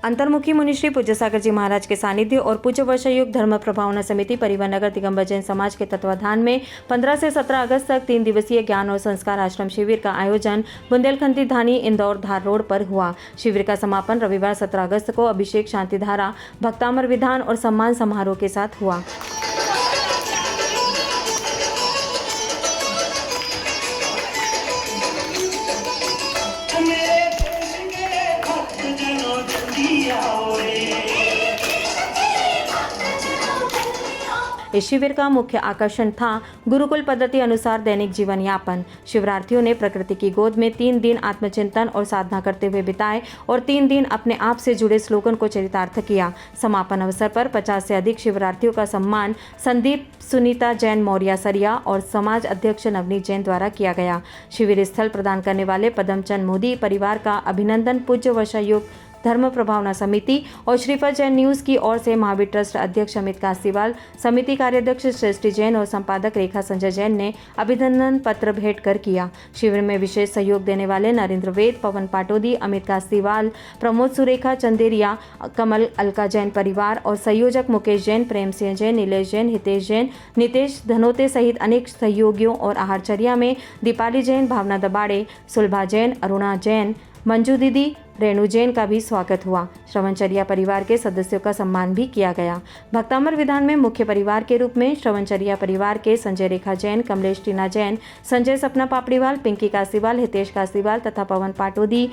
अंतर्मुखी मुनिश्री पूज्य सागर जी महाराज के सानिध्य और पूज्य वर्षायुक्त धर्म प्रभावना समिति परिवार नगर दिगंबर जैन समाज के तत्वाधान में 15 से 17 अगस्त तक 3 दिवसीय ज्ञान और संस्कार आश्रम शिविर का आयोजन बुंदेलखंडी धानी इंदौर धार रोड पर हुआ। शिविर का समापन रविवार 17 अगस्त को अभिषेक शांतिधारा भक्तामर विधान और सम्मान समारोह के साथ हुआ। इस शिविर का मुख्य आकर्षण था गुरुकुल पद्धति अनुसार दैनिक जीवन यापन। शिविरार्थियों ने प्रकृति की गोद में 3 दिन आत्मचिंतन और साधना करते हुए बिताए और 3 दिन अपने आप से जुड़े श्लोकन को चरितार्थ किया। समापन अवसर पर 50 से अधिक शिविरार्थियों का सम्मान संदीप सुनीता जैन मौर्या सरिया और समाज अध्यक्ष नवनीत जैन द्वारा किया गया। शिविर स्थल प्रदान करने वाले पदमचंद मोदी परिवार का अभिनंदन पूज्य वर्षायुक्त धर्म प्रभावना समिति और श्रीफल जैन न्यूज़ की ओर से महावीर ट्रस्ट अध्यक्ष अमित कासीवाल, समिति कार्याध्यक्ष सृष्टि जैन और संपादक रेखा संजय जैन ने अभिनंदन पत्र भेंट कर किया। शिविर में विशेष सहयोग देने वाले नरेंद्र वेद, पवन पाटोदी, अमित कासीवाल, प्रमोद सुरेखा चंदेरिया, कमल अलका जैन परिवार और संयोजक मुकेश जैन, प्रेम सिंह जैन, नीलेश जैन, हितेश जैन, नितेश धनोते सहित अनेक सहयोगियों और आहारचर्या में दीपाली जैन, भावना दबाड़े, सुलभा जैन, अरुणा जैन, मंजू दीदी, रेणु जैन का भी स्वागत हुआ। श्रवणचर्या परिवार के सदस्यों का सम्मान भी किया गया। भक्तामर विधान में मुख्य परिवार के रूप में श्रवणचर्या परिवार के संजय रेखा जैन, कमलेश टीना जैन, संजय सपना पापड़ीवाल, पिंकी कासीवाल, हितेश कासीवाल तथा पवन पाटोदी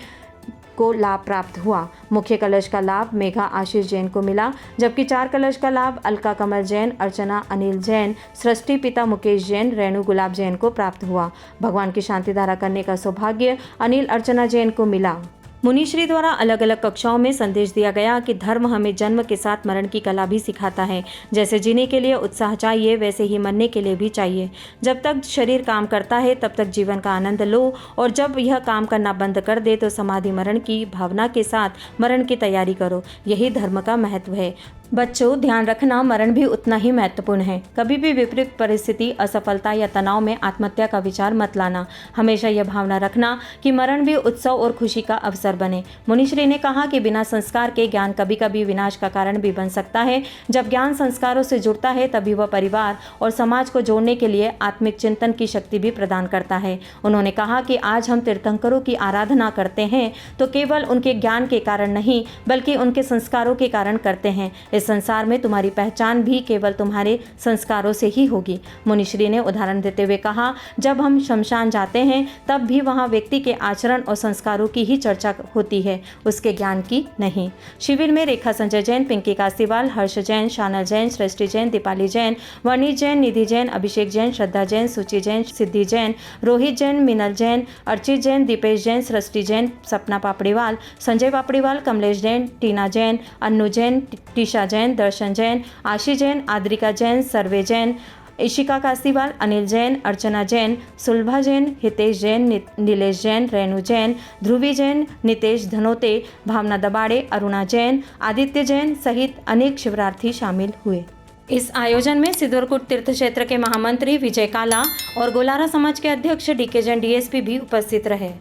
को लाभ प्राप्त हुआ। मुख्य कलश का लाभ मेघा आशीष जैन को मिला, जबकि 4 कलश का लाभ अलका कमल जैन, अर्चना अनिल जैन, सृष्टि पिता मुकेश जैन, रेणु गुलाब जैन को प्राप्त हुआ। भगवान की शांति धारा करने का सौभाग्य अनिल अर्चना जैन को मिला। मुनिश्री द्वारा अलग अलग कक्षाओं में संदेश दिया गया कि धर्म हमें जन्म के साथ मरण की कला भी सिखाता है। जैसे जीने के लिए उत्साह चाहिए वैसे ही मरने के लिए भी चाहिए। जब तक शरीर काम करता है तब तक जीवन का आनंद लो और जब यह काम करना बंद कर दे तो समाधि मरण की भावना के साथ मरण की तैयारी करो। यही धर्म का महत्व है। बच्चों, ध्यान रखना, मरण भी उतना ही महत्वपूर्ण है। कभी भी विपरीत परिस्थिति, असफलता या तनाव में आत्महत्या का विचार मत लाना। हमेशा यह भावना रखना कि मरण भी उत्सव और खुशी का अवसर बने। मुनिश्री ने कहा कि बिना संस्कार के ज्ञान कभी कभी विनाश का कारण भी बन सकता है। जब ज्ञान संस्कारों से जुड़ता है तभी वह परिवार और समाज को जोड़ने के लिए आत्मिक चिंतन की शक्ति भी प्रदान करता है। उन्होंने कहा कि आज हम तीर्थंकरों की आराधना करते हैं तो केवल उनके ज्ञान के कारण नहीं बल्कि उनके संस्कारों के कारण करते हैं। इस संसार में तुम्हारी पहचान भी केवल तुम्हारे संस्कारों से ही होगी। मुनिश्री ने उदाहरण देते हुए कहा, जब हम शमशान जाते हैं तब भी वहां व्यक्ति के आचरण और संस्कारों की ही चर्चा होती है, उसके ज्ञान की नहीं। शिविर में रेखा संजय जैन, पिंकी कासीवाल, हर्ष जैन, शानल जैन, सृष्टि जैन, दीपाली जैन, वर्णित जैन, निधि जैन, अभिषेक जैन, श्रद्धा जैन, सुचि जैन, सिद्धि जैन, रोहित जैन, मिनल जैन, अर्चित जैन, दीपेश जैन, सृष्टि जैन, सपना पापड़ीवाल, संजय पापड़ीवाल, कमलेश जैन, टीना जैन, अन्नू जैन, टीशा जैन, दर्शन जैन, आशी जैन, आद्रिका जैन, सर्वे जैन, इशिका कासीवाल, अनिल जैन, अर्चना जैन, सुलभा जैन, हितेश जैन, नीलेश जैन, रेणु जैन, ध्रुवी जैन, नितेश धनोते, भावना दबाड़े, अरुणा जैन, आदित्य जैन सहित अनेक शिविरार्थी शामिल हुए। इस आयोजन में सिद्धोरकुट तीर्थ क्षेत्र के महामंत्री विजय काला और गोलारा समाज के अध्यक्ष डीके जैन डीएसपी भी उपस्थित रहे।